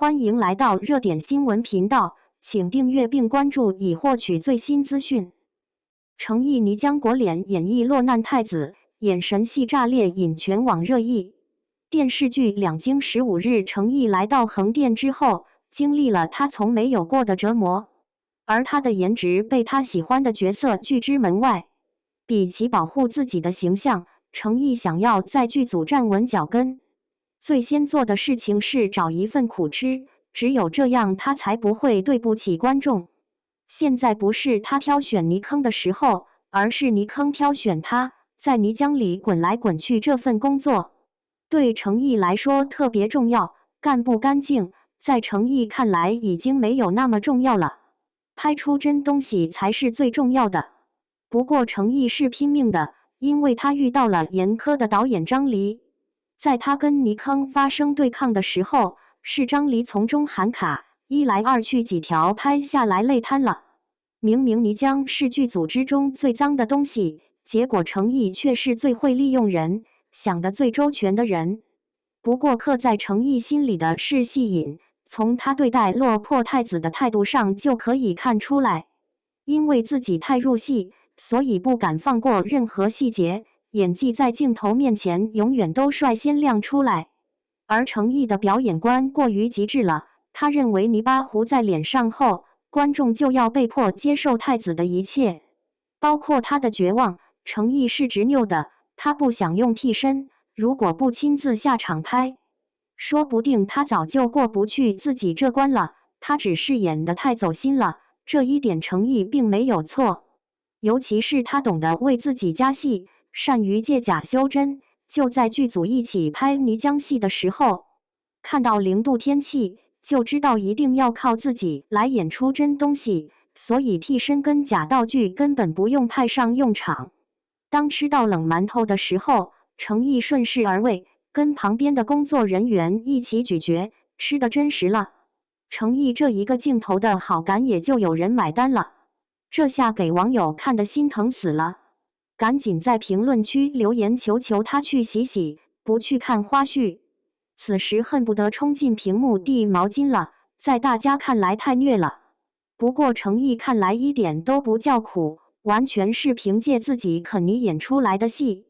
欢迎来到热点新闻频道，请订阅并关注以获取最新资讯。程毅泥浆裹脸演绎落难太子，眼神戏炸裂引全网热议。电视剧《两京15日》，程毅来到横店之后，经历了他从没有过的折磨，而他的颜值被他喜欢的角色拒之门外。比起保护自己的形象，程毅想要在剧组站稳脚跟。最先做的事情是找一份苦吃，只有这样他才不会对不起观众。现在不是他挑选泥坑的时候，而是泥坑挑选他，在泥浆里滚来滚去这份工作，对程毅来说特别重要。干不干净，在程毅看来已经没有那么重要了，拍出真东西才是最重要的。不过程毅是拼命的，因为他遇到了严苛的导演张黎。在他跟泥坑发生对抗的时候，是张黎从中喊卡，一来二去几条拍下来累瘫了。明明泥浆是剧组之中最脏的东西，结果程毅却是最会利用人、想得最周全的人。不过刻在程毅心里的是戏瘾，从他对待落魄太子的态度上就可以看出来。因为自己太入戏，所以不敢放过任何细节，演技在镜头面前永远都率先亮出来。而程毅的表演观过于极致了，他认为泥巴糊在脸上后，观众就要被迫接受太子的一切，包括他的绝望。程毅是执拗的，他不想用替身，如果不亲自下场拍，说不定他早就过不去自己这关了。他只是演得太走心了，这一点程毅并没有错，尤其是他懂得为自己加戏，善于借假修真。就在剧组一起拍泥浆戏的时候，看到0度天气，就知道一定要靠自己来演出真东西，所以替身跟假道具根本不用派上用场。当吃到冷馒头的时候，程毅顺势而为，跟旁边的工作人员一起咀嚼，吃得真实了。程毅这一个镜头的好感也就有人买单了，这下给网友看得心疼死了。赶紧在评论区留言求求他去洗洗，不去看花絮。此时恨不得冲进屏幕递毛巾了，在大家看来太虐了。不过程毅看来一点都不叫苦，完全是凭借自己肯泥演出来的戏，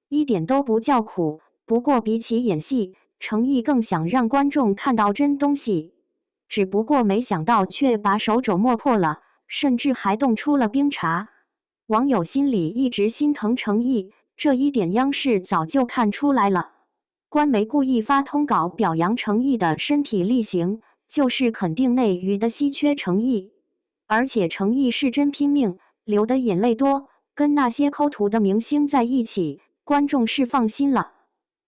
一点都不叫苦。不过比起演戏，程毅更想让观众看到真东西，只不过没想到却把手肘磨破了，甚至还冻出了冰碴。网友心里一直心疼程毅，这一点央视早就看出来了。官媒故意发通稿表扬程毅的身体力行，就是肯定内娱的稀缺程毅。而且程毅是真拼命，流的眼泪多，跟那些抠图的明星在一起，观众是放心了。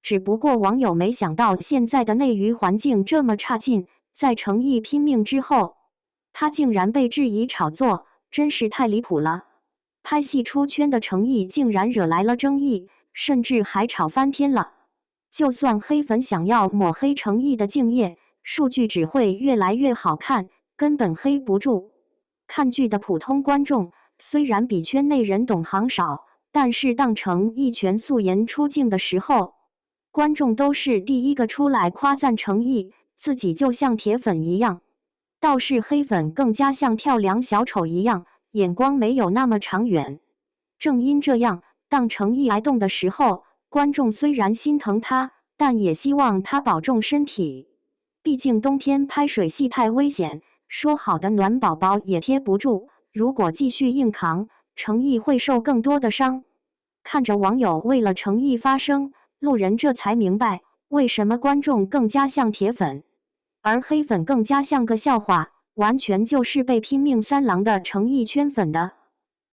只不过网友没想到现在的内娱环境这么差劲，在程毅拼命之后，他竟然被质疑炒作，真是太离谱了。拍戏出圈的程毅竟然惹来了争议，甚至还吵翻天了。就算黑粉想要抹黑程毅的敬业，数据只会越来越好看，根本黑不住。看剧的普通观众虽然比圈内人懂行少，但是当程毅全素颜出镜的时候，观众都是第一个出来夸赞程毅，自己就像铁粉一样。倒是黑粉更加像跳梁小丑一样，眼光没有那么长远。正因这样，当程毅挨冻的时候，观众虽然心疼他，但也希望他保重身体。毕竟冬天拍水戏太危险，说好的暖宝宝也贴不住，如果继续硬扛，程毅会受更多的伤。看着网友为了程毅发声，路人这才明白为什么观众更加像铁粉，而黑粉更加像个笑话，完全就是被拼命三郎的程毅圈粉的。